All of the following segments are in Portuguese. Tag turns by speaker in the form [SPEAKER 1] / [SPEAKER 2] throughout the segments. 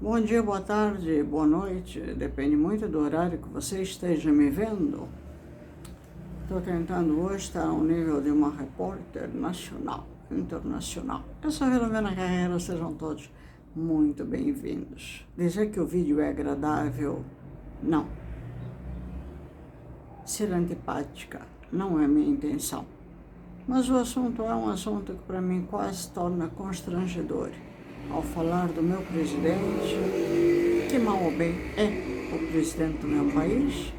[SPEAKER 1] Bom dia, boa tarde, boa noite, depende muito do horário que você esteja me vendo. Estou tentando hoje estar ao nível de uma repórter nacional, internacional. Eu sou Filomena Carreira, sejam todos muito bem-vindos. Dizer que o vídeo é agradável, não. Ser antipática não é minha intenção. Mas o assunto é um assunto que para mim quase torna constrangedor. Ao falar do meu presidente, que mal ou bem é o presidente do meu país,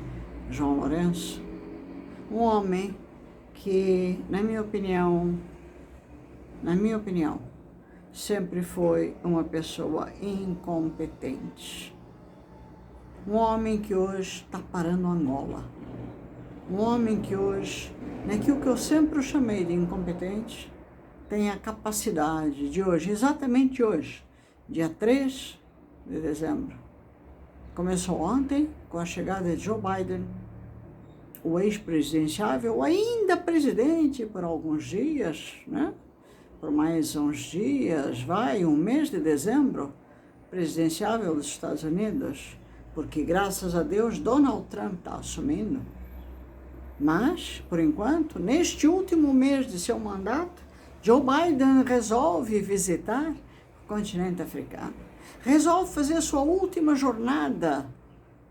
[SPEAKER 1] João Lourenço, um homem que, na minha opinião, sempre foi uma pessoa incompetente. Um homem que hoje está parando Angola. Um homem que hoje, naquilo que eu sempre chamei de incompetente, tem a capacidade de hoje, exatamente hoje, dia 3 de dezembro. Começou ontem com a chegada de Joe Biden, o ex-presidenciável, ainda presidente por alguns dias, né? Por mais uns dias, um mês de dezembro, presidenciável dos Estados Unidos, porque graças a Deus Donald Trump está assumindo. Mas, por enquanto, neste último mês de seu mandato, Joe Biden resolve visitar o continente africano. Resolve fazer sua última jornada,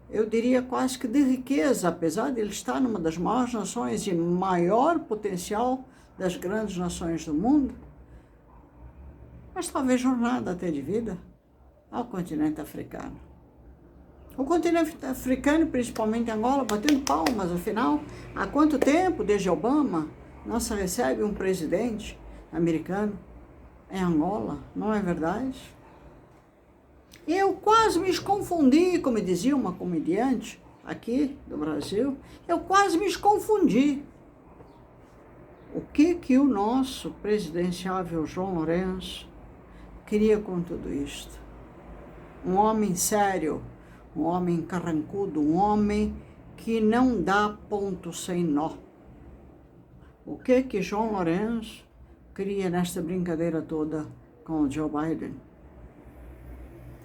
[SPEAKER 1] eu diria quase que de riqueza, apesar de ele estar numa das maiores nações e maior potencial das grandes nações do mundo, mas talvez jornada até de vida ao continente africano. O continente africano, principalmente Angola, batendo palmas, afinal, há quanto tempo, desde Obama, não se recebe um presidente americano em Angola, não é verdade? Eu quase me confundi, como dizia uma comediante aqui do Brasil, eu quase me confundi. O que o nosso presidenciável João Lourenço queria com tudo isto? Um homem sério, um homem carrancudo, um homem que não dá ponto sem nó. O que João Lourenço queria nesta brincadeira toda com o Joe Biden?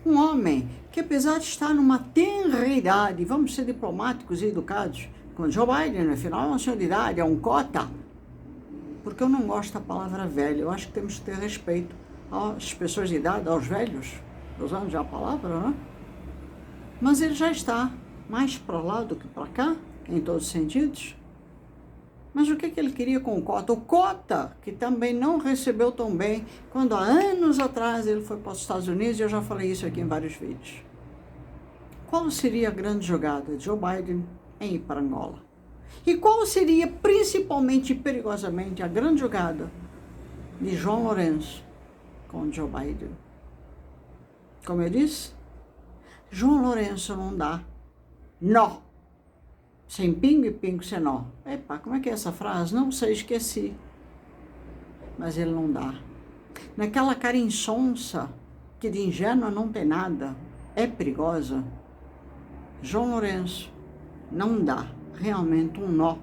[SPEAKER 1] Um homem que, apesar de estar numa tenra idade, vamos ser diplomáticos e educados, com o Joe Biden, afinal, é um senhor de idade, é um cota, porque eu não gosto da palavra velho, eu acho que temos que ter respeito às pessoas de idade, aos velhos, usando já a palavra, né? Mas ele já está mais para lá do que para cá, em todos os sentidos. Mas o que ele queria com o Cota? O Cota, que também não recebeu tão bem, quando há anos atrás ele foi para os Estados Unidos, e eu já falei isso aqui em vários vídeos. Qual seria a grande jogada de Joe Biden em ir para Angola? E qual seria, principalmente e perigosamente, a grande jogada de João Lourenço com Joe Biden? Como eu disse, João Lourenço não dá nó. Sem pingo e pingo sem nó. Epa, como é que é essa frase? Não sei, esqueci. Mas ele não dá. Naquela cara insonsa, que de ingênua não tem nada, é perigosa, João Lourenço não dá realmente um nó.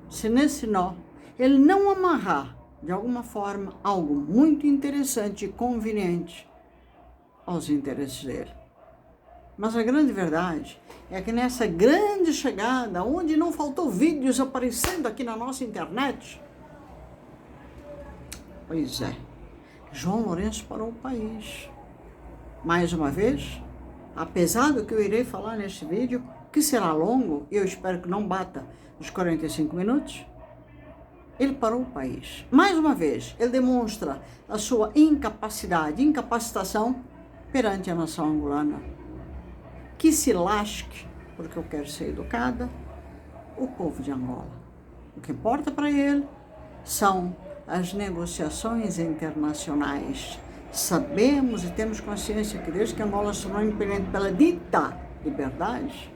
[SPEAKER 1] Se nesse nó ele não amarrar, de alguma forma, algo muito interessante e conveniente aos interesses dele. Mas a grande verdade é que nessa grande chegada, onde não faltou vídeos aparecendo aqui na nossa internet, pois é, João Lourenço parou o país. Mais uma vez, apesar do que eu irei falar neste vídeo, que será longo, e eu espero que não bata os 45 minutos, ele parou o país. Mais uma vez, ele demonstra a sua incapacitação perante a nação angolana. Que se lasque, porque eu quero ser educada, o povo de Angola. O que importa para ele são as negociações internacionais. Sabemos e temos consciência que desde que Angola se tornou independente pela dita liberdade,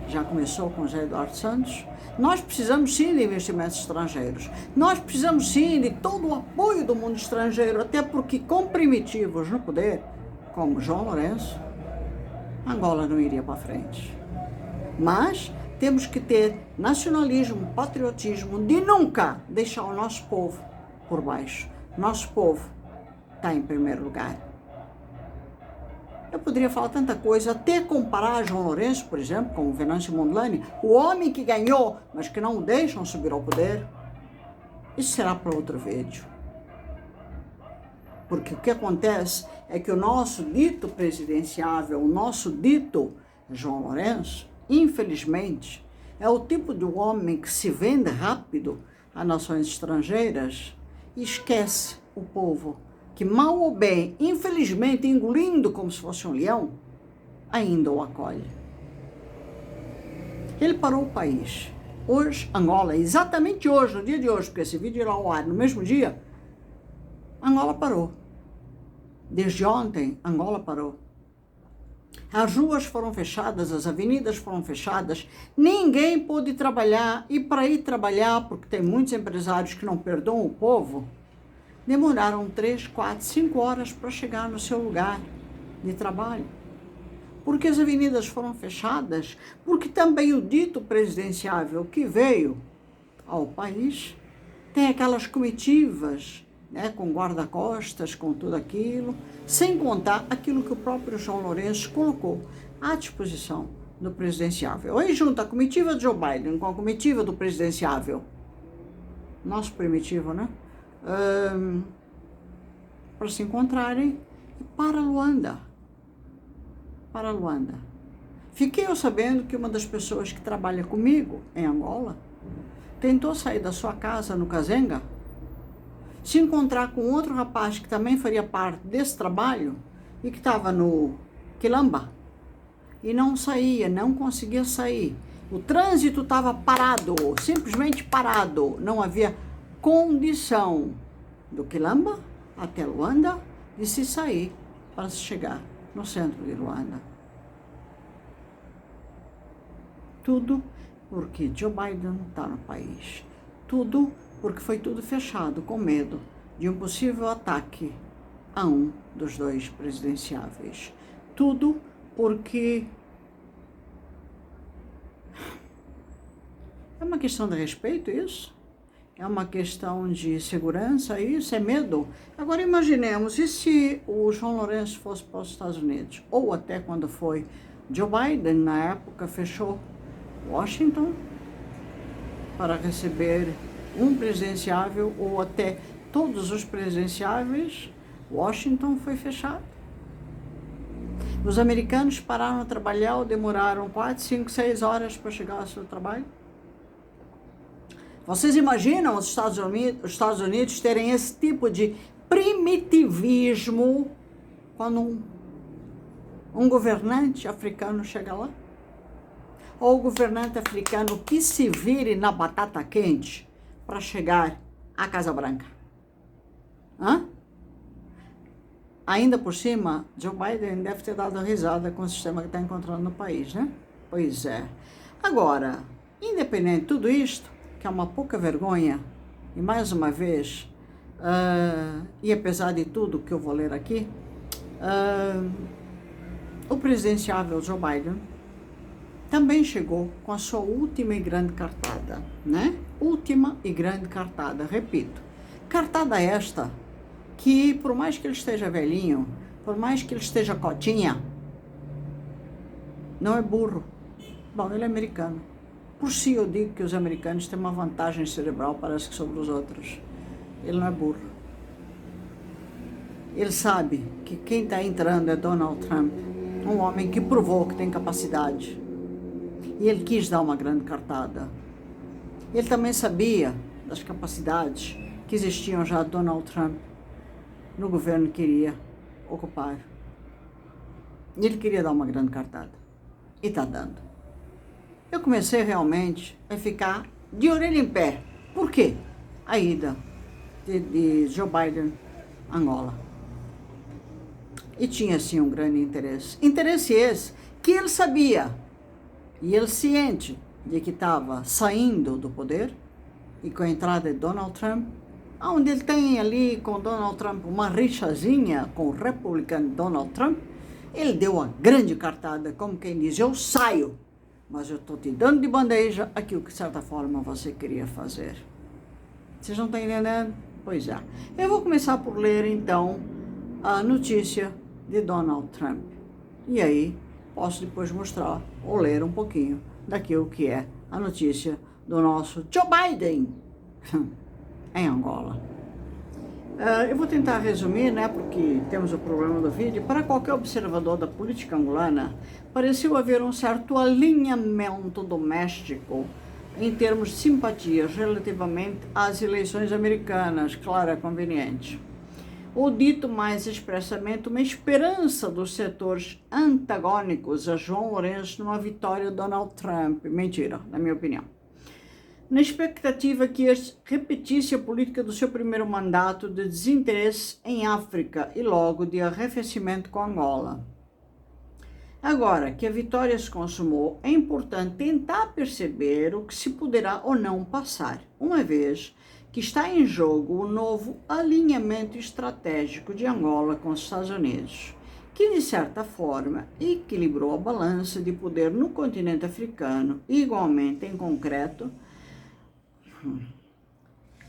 [SPEAKER 1] já começou com José Eduardo Santos, nós precisamos sim de investimentos estrangeiros. Nós precisamos sim de todo o apoio do mundo estrangeiro, até porque com primitivos no poder, como João Lourenço, Angola não iria para frente. Mas temos que ter nacionalismo, patriotismo, de nunca deixar o nosso povo por baixo. Nosso povo está em primeiro lugar. Eu poderia falar tanta coisa, até comparar João Lourenço, por exemplo, com o Venâncio Mondlane, o homem que ganhou, mas que não o deixam subir ao poder. Isso será para outro vídeo. Porque o que acontece é que o nosso dito presidenciável, o nosso dito João Lourenço, infelizmente, é o tipo de homem que se vende rápido a nações estrangeiras e esquece o povo, que mal ou bem, infelizmente, engolindo como se fosse um leão, ainda o acolhe. Ele parou o país. Hoje, Angola, exatamente hoje, no dia de hoje, porque esse vídeo irá ao ar no mesmo dia, Angola parou. Desde ontem, Angola parou. As ruas foram fechadas, as avenidas foram fechadas, ninguém pôde trabalhar, e para ir trabalhar, porque tem muitos empresários que não perdoam o povo, demoraram 3, 4, 5 horas para chegar no seu lugar de trabalho. Porque as avenidas foram fechadas, porque também o dito presidenciável que veio ao país tem aquelas comitivas, né, com guarda-costas, com tudo aquilo, sem contar aquilo que o próprio João Lourenço colocou à disposição do presidenciável. Aí junta a comitiva de Joe Biden com a comitiva do presidenciável, nosso primitivo, né? Para se encontrarem para Luanda. Para Luanda. Fiquei eu sabendo que uma das pessoas que trabalha comigo em Angola tentou sair da sua casa no Kazenga, se encontrar com outro rapaz que também faria parte desse trabalho e que estava no Quilamba e não saía, não conseguia sair. O trânsito estava parado, simplesmente parado. Não havia condição do Quilamba até Luanda de se sair para se chegar no centro de Luanda. Tudo porque Joe Biden está no país. Tudo porque foi tudo fechado com medo de um possível ataque a um dos dois presidenciáveis. Tudo porque é uma questão de respeito isso? É uma questão de segurança isso? É medo? Agora imaginemos, e se o João Lourenço fosse para os Estados Unidos? Ou até quando foi Joe Biden, na época, fechou Washington para receber um presidenciável, ou até todos os presidenciáveis, Washington foi fechado. Os americanos pararam de trabalhar ou demoraram 4, 5, 6 horas para chegar ao seu trabalho. Vocês imaginam os Estados Unidos terem esse tipo de primitivismo quando um governante africano chega lá? Ou o governante africano que se vire na batata quente para chegar à Casa Branca? Hã? Ainda por cima, Joe Biden deve ter dado risada com o sistema que está encontrando no país, né? Pois é. Agora, independente de tudo isto, que é uma pouca vergonha, e mais uma vez, e apesar de tudo que eu vou ler aqui, o presidenciável Joe Biden também chegou com a sua última e grande cartada, né? Última e grande cartada, repito. Cartada esta que, por mais que ele esteja velhinho, por mais que ele esteja cotinha, não é burro. Bom, ele é americano. Por si eu digo que os americanos têm uma vantagem cerebral, parece que sobre os outros. Ele não é burro. Ele sabe que quem está entrando é Donald Trump, um homem que provou que tem capacidade. E ele quis dar uma grande cartada. Ele também sabia das capacidades que existiam já de Donald Trump no governo que iria ocupar. E ele queria dar uma grande cartada. E está dando. Eu comecei realmente a ficar de orelha em pé. Por quê? A ida de Joe Biden a Angola. E tinha, sim, um grande interesse. Interesse esse que ele sabia, e ele ciente de que estava saindo do poder, e com a entrada de Donald Trump, onde ele tem ali com Donald Trump uma rixazinha com o republicano Donald Trump, ele deu uma grande cartada, como quem diz, eu saio, mas eu estou te dando de bandeja aquilo que de certa forma você queria fazer. Vocês não estão entendendo? Pois é. Eu vou começar por ler então a notícia de Donald Trump. E aí posso depois mostrar ou ler um pouquinho daquilo que é a notícia do nosso Joe Biden em Angola. Eu vou tentar resumir, né, porque temos o problema do vídeo. Para qualquer observador da política angolana, pareceu haver um certo alinhamento doméstico em termos de simpatias relativamente às eleições americanas. Claro, é conveniente. Ou dito mais expressamente, uma esperança dos setores antagônicos a João Lourenço numa vitória de Donald Trump. Mentira, na minha opinião. Na expectativa que este repetisse a política do seu primeiro mandato de desinteresse em África e logo de arrefecimento com Angola. Agora que a vitória se consumou, é importante tentar perceber o que se poderá ou não passar, uma vez que está em jogo o novo alinhamento estratégico de Angola com os Estados Unidos, que de certa forma equilibrou a balança de poder no continente africano e igualmente, em concreto,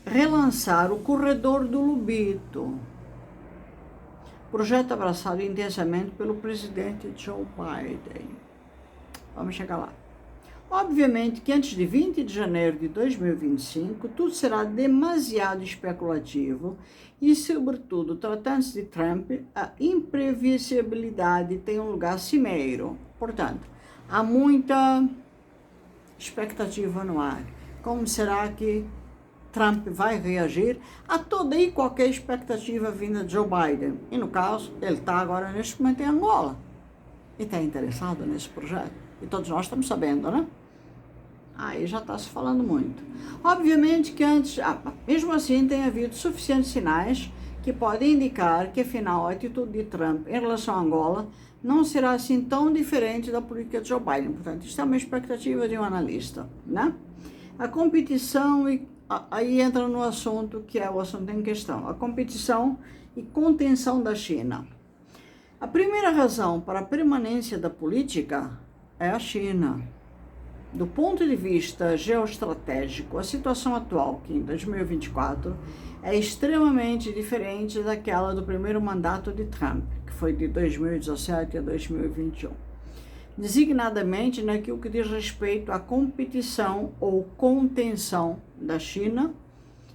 [SPEAKER 1] relançar o Corredor do Lubito, projeto abraçado intensamente pelo presidente Joe Biden. Vamos chegar lá. Obviamente que antes de 20 de janeiro de 2025, tudo será demasiado especulativo e, sobretudo, tratando-se de Trump, a imprevisibilidade tem um lugar cimeiro. Portanto, há muita expectativa no ar. Como será que Trump vai reagir a toda e qualquer expectativa vinda de Joe Biden? E no caso, ele está agora neste momento em Angola e está interessado nesse projeto. E todos nós estamos sabendo, né? Aí já está se falando muito. Obviamente que antes, mesmo assim, tem havido suficientes sinais que podem indicar que, afinal, a atitude de Trump em relação a Angola não será assim tão diferente da política de Joe Biden. Portanto, isso é uma expectativa de um analista, né? A competição, e aí entra no assunto que é o assunto em questão, a competição e contenção da China. A primeira razão para a permanência da política é a China. Do ponto de vista geoestratégico, a situação atual, que em 2024, é extremamente diferente daquela do primeiro mandato de Trump, que foi de 2017 a 2021. Designadamente naquilo que diz respeito à competição ou contenção da China,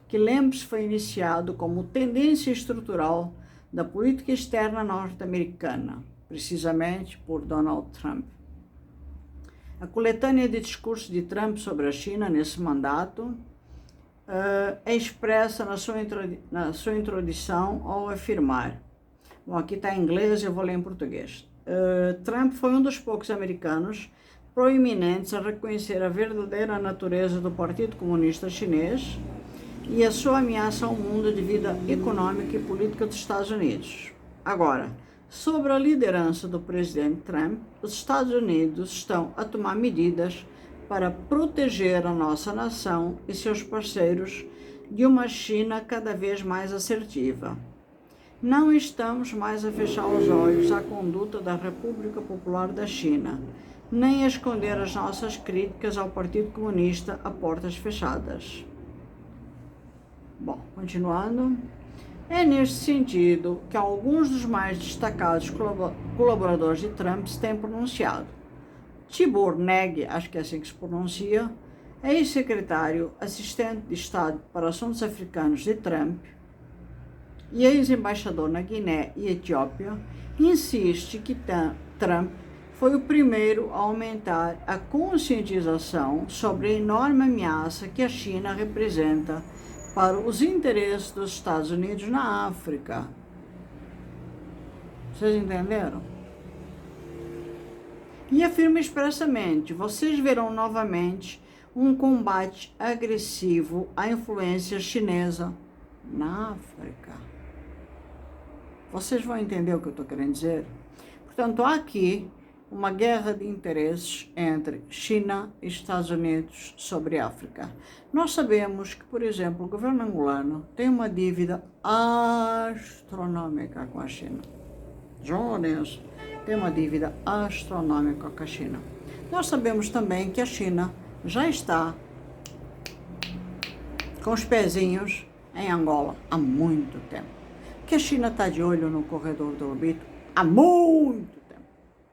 [SPEAKER 1] que, lembre-se, foi iniciado como tendência estrutural da política externa norte-americana, precisamente por Donald Trump. A coletânea de discursos de Trump sobre a China nesse mandato é expressa na sua introdução ao afirmar, bom, aqui está em inglês, eu vou ler em português. Trump foi um dos poucos americanos proeminentes a reconhecer a verdadeira natureza do Partido Comunista Chinês e a sua ameaça ao mundo de vida econômica e política dos Estados Unidos. Agora, sobre a liderança do presidente Trump, os Estados Unidos estão a tomar medidas para proteger a nossa nação e seus parceiros de uma China cada vez mais assertiva. Não estamos mais a fechar os olhos à conduta da República Popular da China, nem a esconder as nossas críticas ao Partido Comunista a portas fechadas. Bom, continuando. É neste sentido que alguns dos mais destacados colaboradores de Trump se têm pronunciado. Tibor Nagy, acho que é assim que se pronuncia, ex-secretário assistente de Estado para Assuntos Africanos de Trump e ex-embaixador na Guiné e Etiópia, insiste que Trump foi o primeiro a aumentar a conscientização sobre a enorme ameaça que a China representa para os interesses dos Estados Unidos na África. Vocês entenderam? E afirma expressamente: vocês verão novamente um combate agressivo à influência chinesa na África. Vocês vão entender o que eu estou querendo dizer? Portanto, há aqui uma guerra de interesses entre China e Estados Unidos sobre a África. Nós sabemos que, por exemplo, o governo angolano tem uma dívida astronômica com a China. João Lourenço tem uma dívida astronômica com a China. Nós sabemos também que a China já está com os pezinhos em Angola há muito tempo. Que a China está de olho no Corredor do Lubito há muito tempo.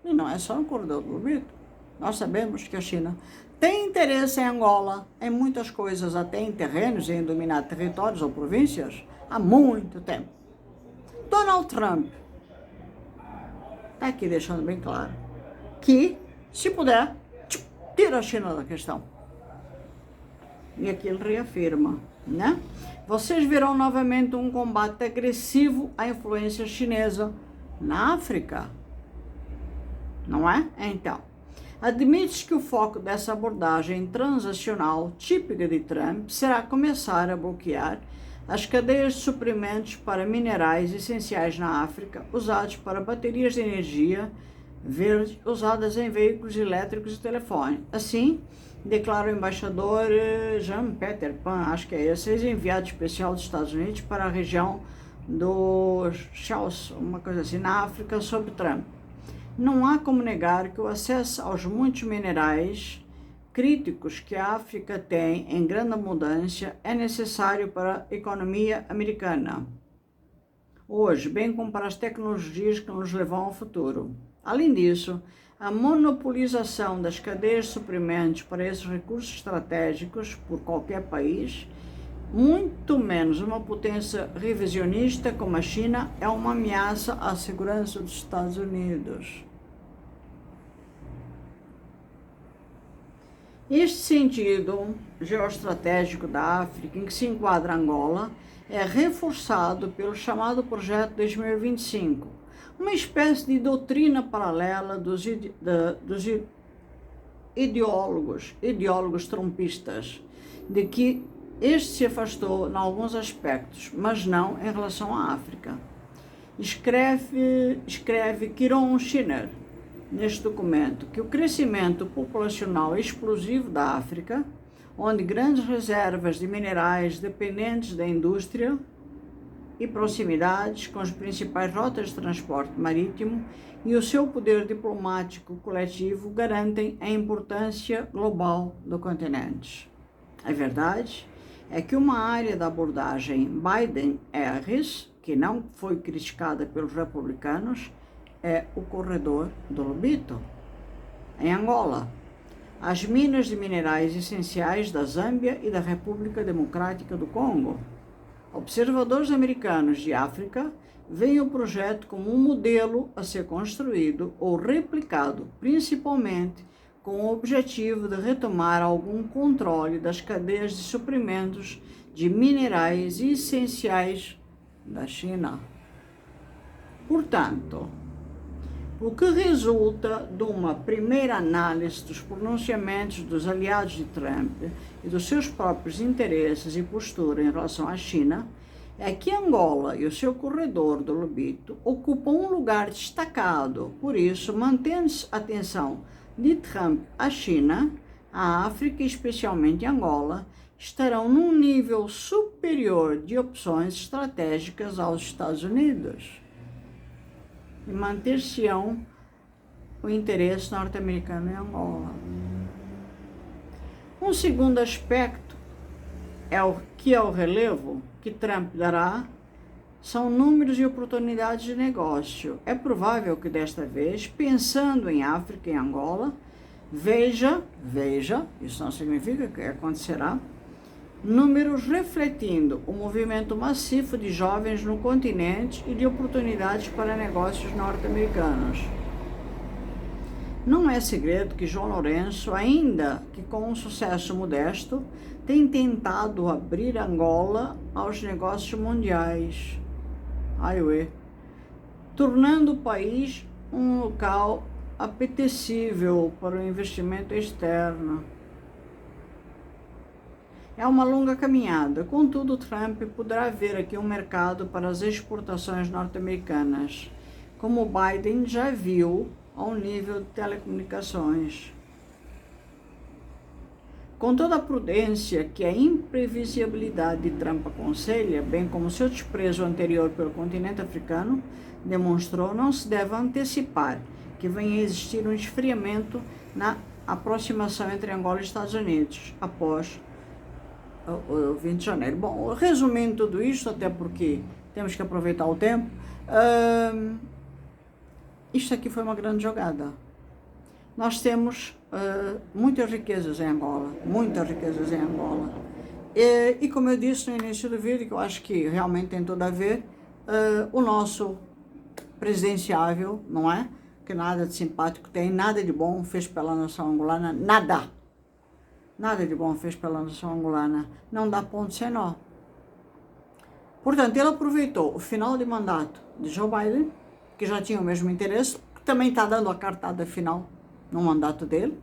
[SPEAKER 1] E não é só no corredor do Lubito. Nós sabemos que a China tem interesse em Angola, em muitas coisas, até em terrenos e em dominar territórios ou províncias, há muito tempo. Donald Trump está aqui deixando bem claro que, se puder, tira a China da questão. E aqui ele reafirma, né? Vocês verão novamente um combate agressivo à influência chinesa na África. Não é? Então, admite-se que o foco dessa abordagem transacional típica de Trump será começar a bloquear as cadeias de suprimentos para minerais essenciais na África, usados para baterias de energia verde usadas em veículos elétricos e telefone. Assim, declara o embaixador Jean-Peter Pan, acho que é esse, ex-enviado especial dos Estados Unidos para a região do Chaos, uma coisa assim, na África, sobre Trump. Não há como negar que o acesso aos muitos minerais críticos que a África tem em grande abundância é necessário para a economia americana hoje, bem como para as tecnologias que nos levam ao futuro. Além disso, a monopolização das cadeias de suprimentos para esses recursos estratégicos por qualquer país, muito menos uma potência revisionista como a China, é uma ameaça à segurança dos Estados Unidos. Este sentido geoestratégico da África, em que se enquadra Angola, é reforçado pelo chamado Projeto 2025, uma espécie de doutrina paralela dos ideólogos trumpistas, de que este se afastou em alguns aspectos, mas não em relação à África. Escreve Kiron Schiner, neste documento, que o crescimento populacional explosivo da África, onde grandes reservas de minerais dependentes da indústria e proximidades com as principais rotas de transporte marítimo e o seu poder diplomático coletivo garantem a importância global do continente. A verdade é que uma área da abordagem Biden-Harris, que não foi criticada pelos republicanos, é o corredor do Lubito, em Angola. As minas de minerais essenciais da Zâmbia e da República Democrática do Congo. Observadores americanos de África veem o projeto como um modelo a ser construído ou replicado, principalmente com o objetivo de retomar algum controle das cadeias de suprimentos de minerais essenciais da China. Portanto, o que resulta de uma primeira análise dos pronunciamentos dos aliados de Trump e dos seus próprios interesses e postura em relação à China é que Angola e o seu corredor do Lubito ocupam um lugar destacado. Por isso, mantendo-se a atenção de Trump à China, a África e especialmente Angola estarão num nível superior de opções estratégicas aos Estados Unidos e manter-se-ão o interesse norte-americano em Angola. Um segundo aspecto é o relevo que Trump dará são números e oportunidades de negócio. É provável que desta vez, pensando em África e Angola, veja, isso não significa que acontecerá, números refletindo o movimento massivo de jovens no continente e de oportunidades para negócios norte-americanos. Não é segredo que João Lourenço, ainda que com um sucesso modesto, tem tentado abrir Angola aos negócios mundiais, tornando o país um local apetecível para o investimento externo. É uma longa caminhada, contudo, Trump poderá ver aqui um mercado para as exportações norte-americanas, como Biden já viu ao nível de telecomunicações. Com toda a prudência que a imprevisibilidade de Trump aconselha, bem como seu desprezo anterior pelo continente africano demonstrou, não se deve antecipar que venha a existir um esfriamento na aproximação entre Angola e Estados Unidos após o 20 de janeiro. Bom, resumindo tudo isso, até porque temos que aproveitar o tempo, Isto aqui foi uma grande jogada. Nós temos muitas riquezas em Angola, muitas riquezas em Angola. E como eu disse no início do vídeo, que eu acho que realmente tem tudo a ver, o nosso presidenciável, não é? Que nada de simpático tem, nada de bom fez pela nação angolana, nada. Nada de bom fez pela nação angolana. Não dá ponto sem nó. Portanto, ele aproveitou o final de mandato de Joe Biden, que já tinha o mesmo interesse, que também está dando a cartada final no mandato dele.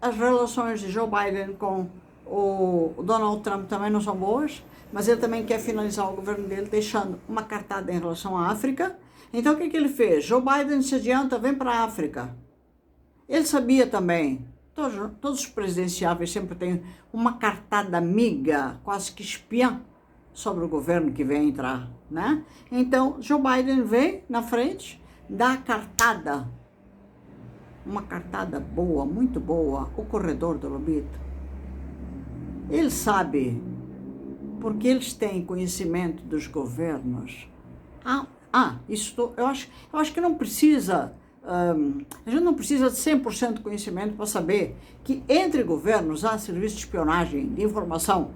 [SPEAKER 1] As relações de Joe Biden com o Donald Trump também não são boas, mas ele também quer finalizar o governo dele deixando uma cartada em relação à África. Então o que ele fez? Joe Biden se adianta, vem para a África. Ele sabia também, todos os presidenciáveis sempre têm uma cartada amiga, quase que espiã, sobre o governo que vem entrar, né? Então Joe Biden vem na frente, dá a cartada, uma cartada boa, muito boa, o corredor do Lobito. Ele sabe, porque eles têm conhecimento dos governos. Eu acho que não precisa, a gente não precisa de 100% de conhecimento para saber que entre governos há serviço de espionagem, de informação.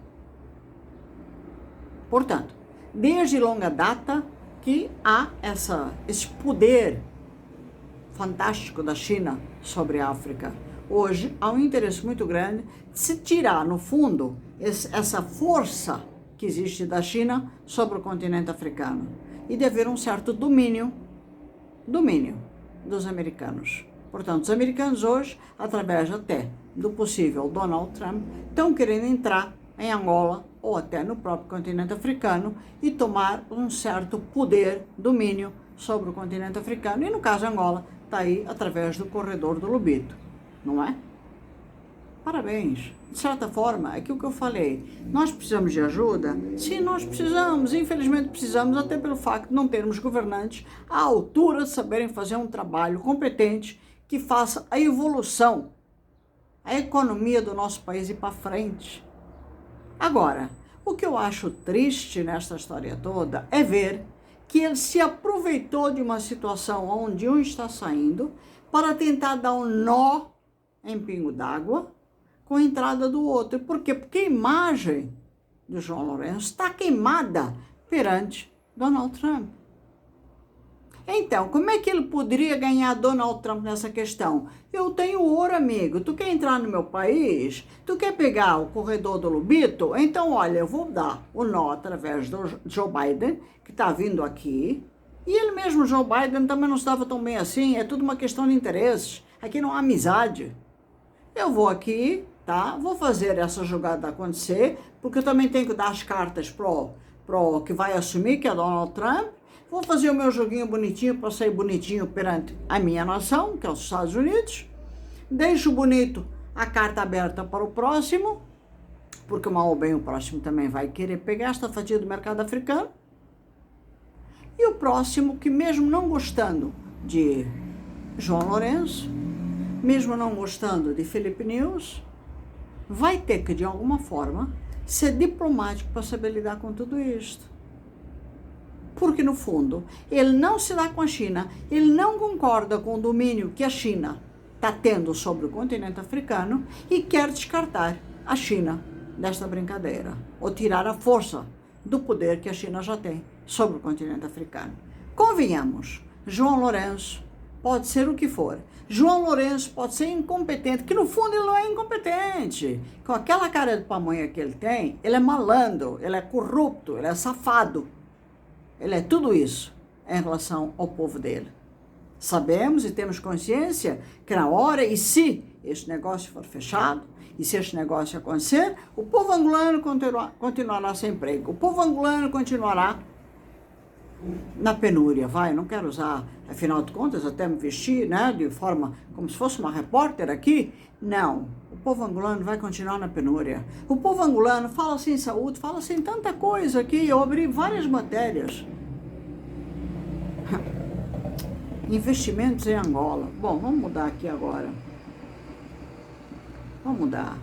[SPEAKER 1] Portanto, desde longa data que há esse poder fantástico da China sobre a África. Hoje há um interesse muito grande de se tirar, no fundo, essa força que existe da China sobre o continente africano e de haver um certo domínio dos americanos. Portanto, os americanos hoje, através até do possível Donald Trump, estão querendo entrar em Angola ou até no próprio continente africano e tomar um certo poder, domínio sobre o continente africano. E no caso Angola, está aí através do corredor do Lobito, não é? Parabéns. De certa forma, é aquilo que eu falei. Nós precisamos de ajuda? Sim, nós precisamos. Infelizmente precisamos, até pelo facto de não termos governantes à altura de saberem fazer um trabalho competente que faça a evolução, a economia do nosso país ir para frente. Agora, o que eu acho triste nesta história toda é ver que ele se aproveitou de uma situação onde um está saindo para tentar dar um nó em pingo d'água com a entrada do outro. Por quê? Porque a imagem do João Lourenço está queimada perante Donald Trump. Então, como é que ele poderia ganhar Donald Trump nessa questão? Eu tenho ouro, amigo. Tu quer entrar no meu país? Tu quer pegar o corredor do Lobito? Então, olha, eu vou dar o nó através do Joe Biden, que está vindo aqui. E ele mesmo, Joe Biden, também não estava tão bem assim. É tudo uma questão de interesses. Aqui não há amizade. Eu vou aqui, tá? Vou fazer essa jogada acontecer, porque eu também tenho que dar as cartas pro que vai assumir, que é Donald Trump. Vou fazer o meu joguinho bonitinho para sair bonitinho perante a minha nação, que é os Estados Unidos. Deixo bonito a carta aberta para o próximo, porque mal ou bem o próximo também vai querer pegar esta fatia do mercado africano. E o próximo, que mesmo não gostando de João Lourenço, mesmo não gostando de Felipe News, vai ter que, de alguma forma, ser diplomático para saber lidar com tudo isto. Porque, no fundo, ele não se dá com a China, ele não concorda com o domínio que a China está tendo sobre o continente africano e quer descartar a China desta brincadeira, ou tirar a força do poder que a China já tem sobre o continente africano. Convenhamos, João Lourenço pode ser o que for. João Lourenço pode ser incompetente, que no fundo ele não é incompetente. Com aquela cara de pamonha que ele tem, ele é malandro, ele é corrupto, ele é safado. Ele é tudo isso em relação ao povo dele. Sabemos e temos consciência que na hora, e se este negócio for fechado, e se este negócio acontecer, o povo angolano continuará sem emprego. O povo angolano continuará na penúria. Não quero usar, afinal de contas, até me vestir, né, de forma como se fosse uma repórter aqui. Não. O povo angolano vai continuar na penúria. O povo angolano fala-se em saúde, fala-se em tanta coisa aqui. Eu abri várias matérias. Investimentos em Angola. Bom, vamos mudar aqui agora. Vamos mudar.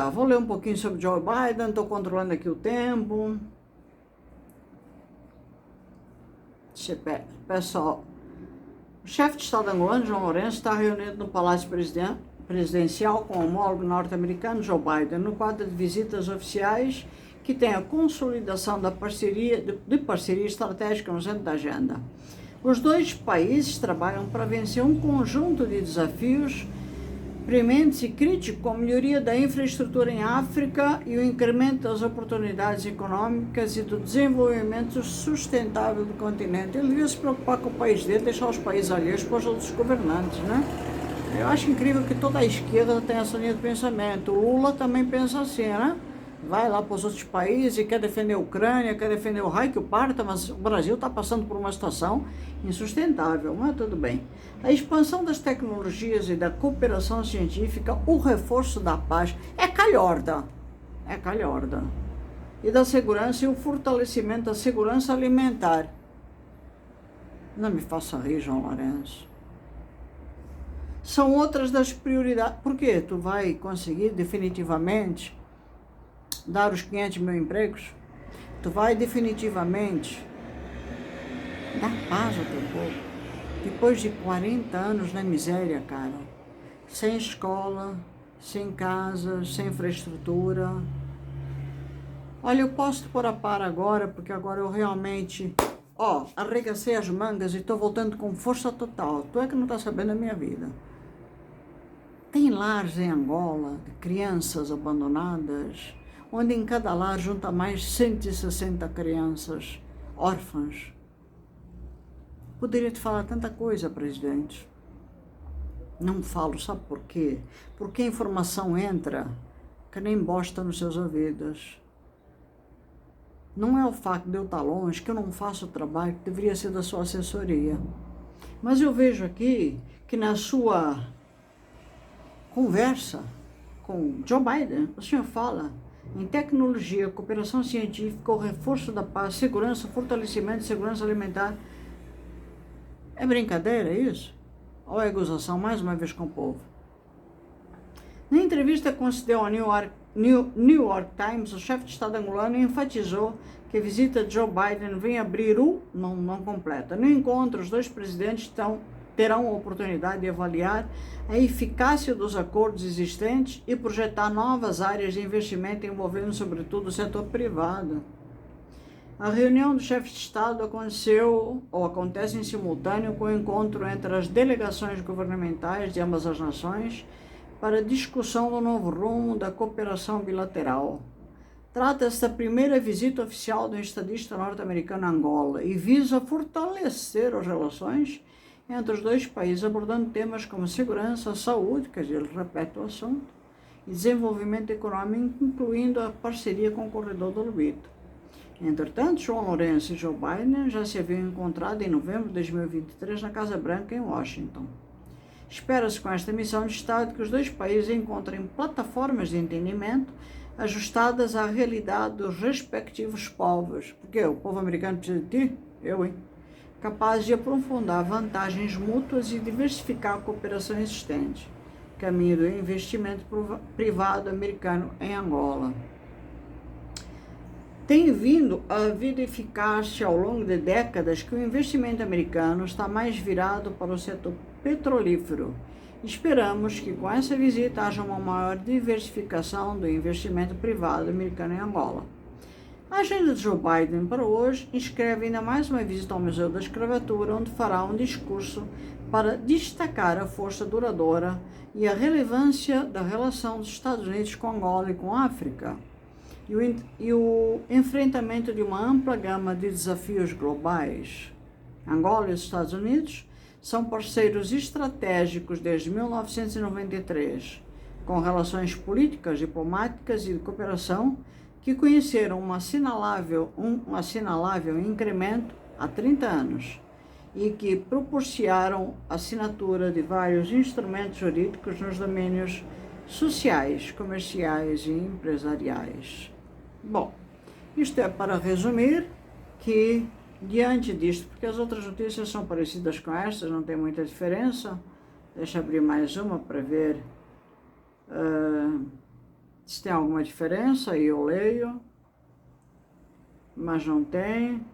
[SPEAKER 1] Vou ler um pouquinho sobre Joe Biden. Estou controlando aqui o tempo. Pessoal, o chefe de Estado angolano, João Lourenço, está reunido no Palácio Presidencial com o homólogo norte-americano Joe Biden, no quadro de visitas oficiais que tem a consolidação da parceria estratégica no centro da agenda. Os dois países trabalham para vencer um conjunto de desafios prementes e críticos, como a melhoria da infraestrutura em África e o incremento das oportunidades econômicas e do desenvolvimento sustentável do continente. Ele devia se preocupar com o país dele, deixar os países alheios para os outros governantes, né? Eu acho incrível que toda a esquerda tem essa linha de pensamento. O Lula também pensa assim, né? Vai lá para os outros países e quer defender a Ucrânia, quer defender o raio que o parta, mas o Brasil está passando por uma situação insustentável, mas tudo bem. A expansão das tecnologias e da cooperação científica, o reforço da paz, é calhorda. E da segurança e o fortalecimento da segurança alimentar. Não me faça rir, João Lourenço. São outras das prioridades. Por quê? Tu vai conseguir definitivamente dar os 500 mil empregos? Tu vai definitivamente dar paz ao teu povo? Depois de 40 anos na miséria, cara, sem escola, sem casa, sem infraestrutura. Olha, eu posso te pôr a par agora, porque agora eu realmente, arregacei as mangas e estou voltando com força total. Tu é que não está sabendo da minha vida. Tem lares em Angola de crianças abandonadas, onde em cada lar junta mais 160 crianças órfãs. Poderia te falar tanta coisa, presidente. Não falo, sabe por quê? Porque a informação entra que nem bosta nos seus ouvidos. Não é o facto de eu estar longe, que eu não faço o trabalho que deveria ser da sua assessoria. Mas eu vejo aqui que na sua conversa com Joe Biden, o senhor fala em tecnologia, cooperação científica, o reforço da paz, segurança, fortalecimento de segurança alimentar. É brincadeira isso? Ou é gozação mais uma vez com o povo? Na entrevista que concedeu ao New York Times, o chefe de Estado angolano enfatizou que a visita de Joe Biden vem abrir não completa. No encontro, os dois presidentes terão a oportunidade de avaliar a eficácia dos acordos existentes e projetar novas áreas de investimento envolvendo, sobretudo, o setor privado. A reunião do chefe de Estado acontece em simultâneo com o encontro entre as delegações governamentais de ambas as nações para discussão do novo rumo da cooperação bilateral. Trata-se da primeira visita oficial do estadista norte-americano a Angola e visa fortalecer as relações entre os dois países, abordando temas como segurança, saúde, quer dizer, ele repete o assunto, e desenvolvimento econômico, incluindo a parceria com o Corredor do Lubito. Entretanto, João Lourenço e Joe Biden já se haviam encontrado em novembro de 2023 na Casa Branca, em Washington. Espera-se com esta missão de Estado que os dois países encontrem plataformas de entendimento ajustadas à realidade dos respectivos povos. Porque o povo americano precisa de ti? Eu, hein? Capaz de aprofundar vantagens mútuas e diversificar a cooperação existente, caminho do investimento privado americano em Angola. Tem vindo a verificar-se ao longo de décadas que o investimento americano está mais virado para o setor petrolífero. Esperamos que com essa visita haja uma maior diversificação do investimento privado americano em Angola. A agenda de Joe Biden para hoje inscreve ainda mais uma visita ao Museu da Escravatura, onde fará um discurso para destacar a força duradoura e a relevância da relação dos Estados Unidos com Angola e com a África, e o enfrentamento de uma ampla gama de desafios globais. Angola e os Estados Unidos são parceiros estratégicos desde 1993, com relações políticas, diplomáticas e de cooperação que conheceram um assinalável incremento há 30 anos e que propiciaram a assinatura de vários instrumentos jurídicos nos domínios sociais, comerciais e empresariais. Bom, isto é para resumir que, diante disto, porque as outras notícias são parecidas com estas, não tem muita diferença. Deixa eu abrir mais uma para ver se tem alguma diferença, aí eu leio, mas não tem.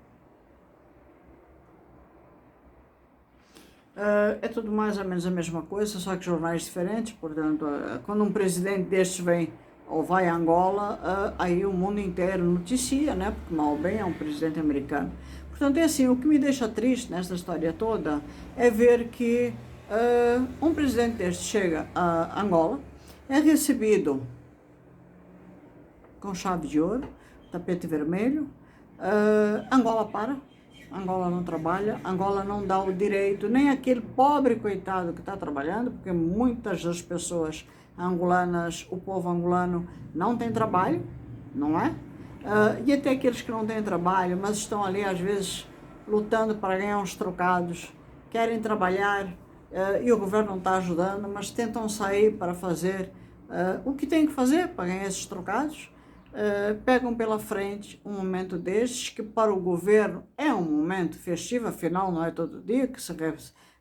[SPEAKER 1] É tudo mais ou menos a mesma coisa, só que jornais diferentes. Portanto, quando um presidente destes vem ou vai a Angola, aí o mundo inteiro noticia, né? Porque mal ou bem é um presidente americano. Portanto, é assim, o que me deixa triste nesta história toda é ver que um presidente deste chega a Angola, é recebido com chave de ouro, tapete vermelho, Angola para, Angola não trabalha, Angola não dá o direito nem àquele pobre coitado que está trabalhando, porque muitas das pessoas angolanas, o povo angolano não tem trabalho, não é? E até aqueles que não têm trabalho, mas estão ali às vezes lutando para ganhar uns trocados, querem trabalhar e o governo não está ajudando, mas tentam sair para fazer o que têm que fazer para ganhar esses trocados. Pegam pela frente um momento destes, que para o governo é um momento festivo, afinal não é todo dia que se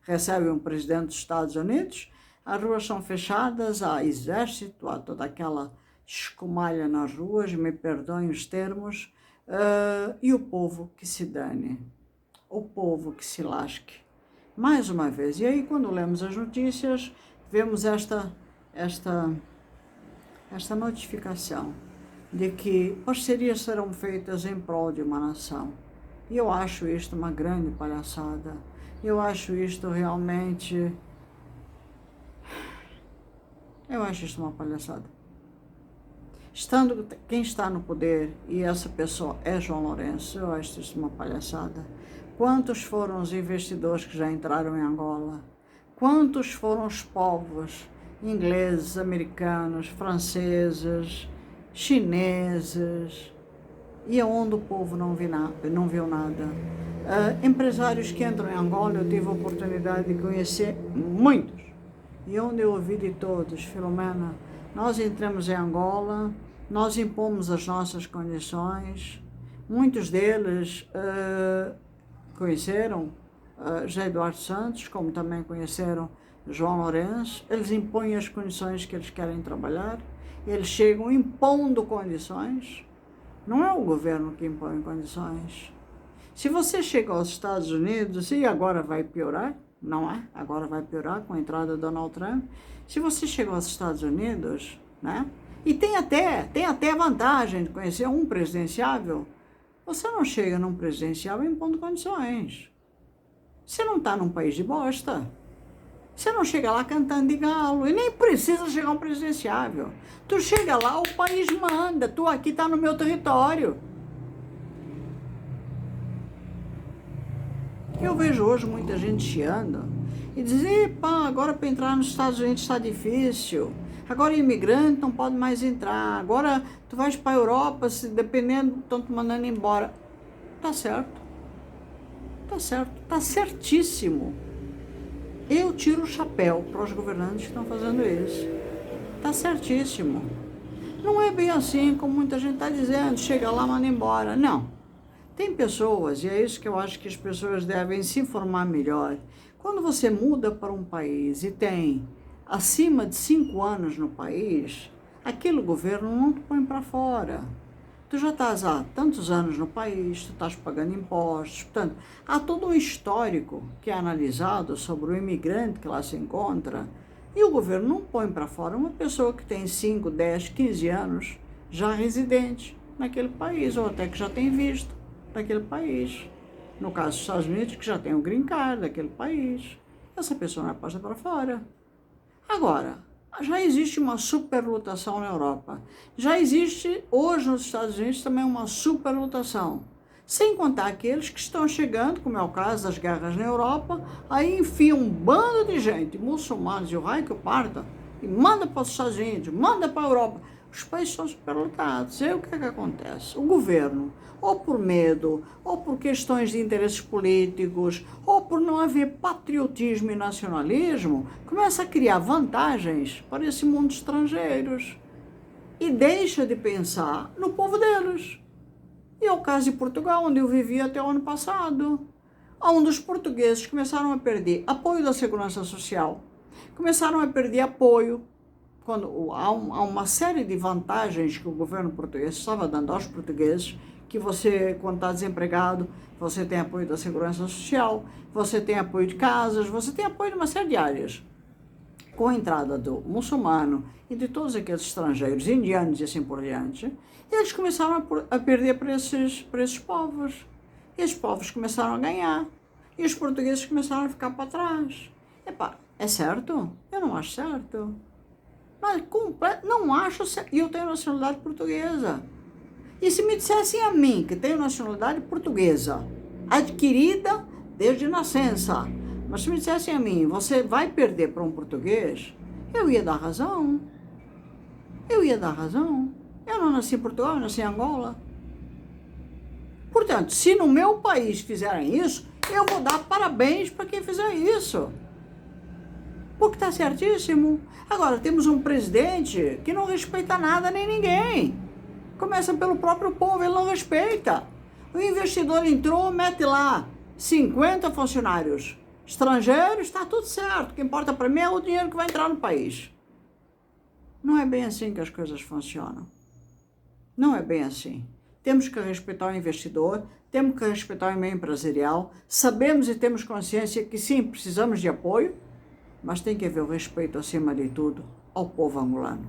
[SPEAKER 1] recebe um presidente dos Estados Unidos, as ruas são fechadas, há exército, há toda aquela escumalha nas ruas, me perdoem os termos, e o povo que se dane, o povo que se lasque, mais uma vez. E aí quando lemos as notícias, vemos esta notificação de que parcerias serão feitas em prol de uma nação. E eu acho isto uma grande palhaçada. Eu acho isto realmente... Eu acho isto uma palhaçada. Quem está no poder, e essa pessoa é João Lourenço, eu acho isso uma palhaçada. Quantos foram os investidores que já entraram em Angola? Quantos foram os povos ingleses, americanos, franceses, chineses, e aonde o povo não viu nada? Empresários que entram em Angola, eu tive a oportunidade de conhecer muitos, e onde eu ouvi de todos: Filomena, nós entramos em Angola, nós impomos as nossas condições. Muitos deles conheceram José Eduardo Santos, como também conheceram João Lourenço. Eles impõem as condições que eles querem trabalhar, eles chegam impondo condições, não é o governo que impõe condições. Se você chega aos Estados Unidos, e agora vai piorar, não é? Agora vai piorar com a entrada do Donald Trump. Se você chega aos Estados Unidos, né? E tem até a vantagem de conhecer um presidenciável, você não chega num presidenciável impondo condições. Você não está num país de bosta. Você não chega lá cantando de galo, e nem precisa chegar um presidenciável. Tu chega lá, o país manda, tu aqui tá no meu território. Eu vejo hoje muita gente chiando e diz: epa, agora para entrar nos Estados Unidos está difícil, agora imigrante não pode mais entrar, agora tu vais para a Europa, se dependendo, estão te mandando embora. Tá certo, tá certíssimo. Eu tiro o chapéu para os governantes que estão fazendo isso. Tá certíssimo. Não é bem assim como muita gente está dizendo, chega lá, manda embora. Não. Tem pessoas, e é isso que eu acho que as pessoas devem se informar melhor. Quando você muda para um país e tem acima de 5 anos no país, aquele governo não te põe para fora. Tu já estás há tantos anos no país, tu estás pagando impostos, portanto, há todo um histórico que é analisado sobre o imigrante que lá se encontra, e o governo não põe para fora uma pessoa que tem 5, 10, 15 anos já residente naquele país, ou até que já tem visto daquele país. No caso dos Estados Unidos, que já tem o green card daquele país. Essa pessoa não é posta para fora. Agora, já existe uma superlotação na Europa. Já existe, hoje nos Estados Unidos, também uma superlotação. Sem contar aqueles que estão chegando, como é o caso das guerras na Europa, aí enfia um bando de gente, muçulmanos e o raio que o parta, e manda para os Estados Unidos, manda para a Europa. Os países são superlotados. E aí o que é que acontece? O governo, ou por medo, ou por questões de interesses políticos, ou por não haver patriotismo e nacionalismo, começa a criar vantagens para esse mundo de estrangeiros e deixa de pensar no povo deles. E é o caso de Portugal, onde eu vivi até o ano passado, onde os portugueses começaram a perder apoio da Segurança Social, começaram a perder apoio, quando há uma série de vantagens que o governo português estava dando aos portugueses, que você, quando está desempregado, você tem apoio da Segurança Social, você tem apoio de casas, você tem apoio de uma série de áreas. Com a entrada do muçulmano e de todos aqueles estrangeiros, indianos e assim por diante, eles começaram a perder para esses povos. E esses povos começaram a ganhar. E os portugueses começaram a ficar para trás. Epá, é certo? Eu não acho certo. Mas não acho certo. E eu tenho nacionalidade portuguesa. E se me dissessem a mim que tenho nacionalidade portuguesa, adquirida desde nascença, mas se me dissessem a mim, você vai perder para um português, eu ia dar razão. Eu ia dar razão. Eu não nasci em Portugal, eu nasci em Angola. Portanto, se no meu país fizerem isso, eu vou dar parabéns para quem fizer isso. Porque está certíssimo. Agora, temos um presidente que não respeita nada nem ninguém. Começa pelo próprio povo, ele não respeita. O investidor entrou, mete lá 50 funcionários estrangeiros, está tudo certo. O que importa para mim é o dinheiro que vai entrar no país. Não é bem assim que as coisas funcionam. Não é bem assim. Temos que respeitar o investidor, temos que respeitar o meio empresarial, sabemos e temos consciência que sim, precisamos de apoio, mas tem que haver o respeito, acima de tudo, ao povo angolano.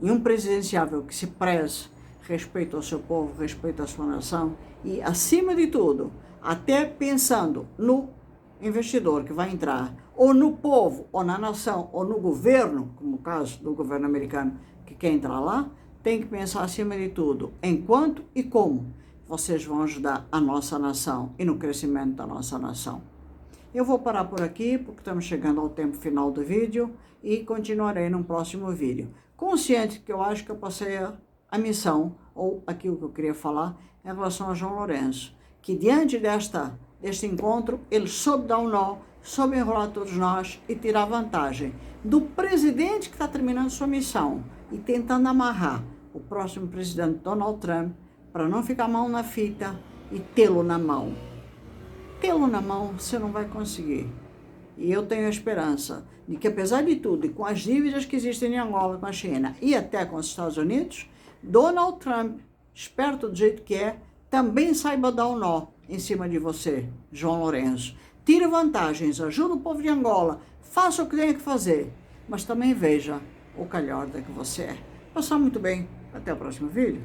[SPEAKER 1] E um presidenciável que se preze respeito ao seu povo, respeito à sua nação e, acima de tudo, até pensando no investidor que vai entrar, ou no povo, ou na nação, ou no governo, como o caso do governo americano que quer entrar lá, tem que pensar, acima de tudo, em quanto e como vocês vão ajudar a nossa nação e no crescimento da nossa nação. Eu vou parar por aqui, porque estamos chegando ao tempo final do vídeo e continuarei no próximo vídeo. Consciente que eu acho que eu passei a missão, ou aquilo que eu queria falar, em relação a João Lourenço, que diante deste encontro, ele soube dar um nó, soube enrolar todos nós e tirar vantagem do presidente que está terminando sua missão e tentando amarrar o próximo presidente Donald Trump para não ficar mão na fita e tê-lo na mão. Tê-lo na mão você não vai conseguir. E eu tenho a esperança de que, apesar de tudo, e com as dívidas que existem em Angola, com a China e até com os Estados Unidos, Donald Trump, esperto do jeito que é, também saiba dar um nó em cima de você, João Lourenço. Tire vantagens, ajude o povo de Angola, faça o que tenha que fazer, mas também veja o calhorda que você é. Passar muito bem. Até o próximo vídeo.